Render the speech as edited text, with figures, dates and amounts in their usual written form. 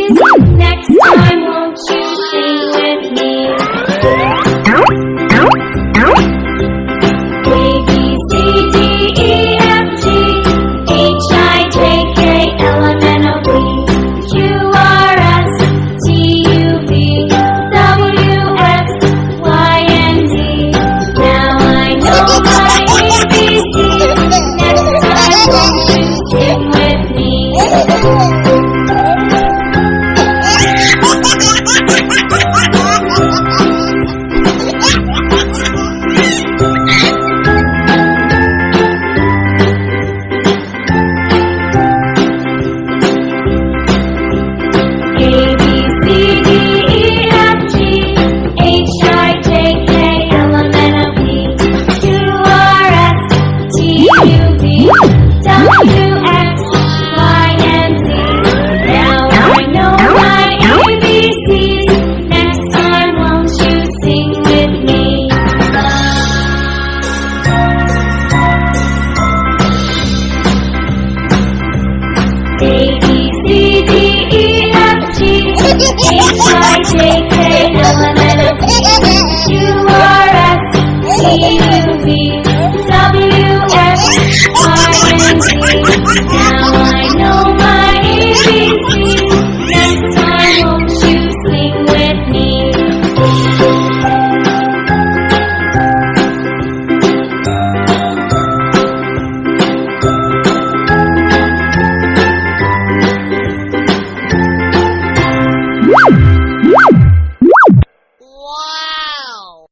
ABCs. Next time, won't you sing with me? A, B, C, D, E, F, G, H, I, J, K, L, M, N, O, P, Q, R, S, T, U, V, W, X, Y, and Z. Now I know my ABCs. Next time, won't you sing with me? A, B, C, D, E, F, G, H, I, J, K, L, M, N, O, P, Q, R, S, T, U, V, W, X, Y, and Z. Now I know my ABCs. Next time, won't you sing with me? A, B, C, D, E, F, G, H, I, J, K, L, M, N, O, P, Q, R, S, T, U, V, W, X, Y, and Z. Now I know my ABCs. Next time, won't you sing with me? Wow!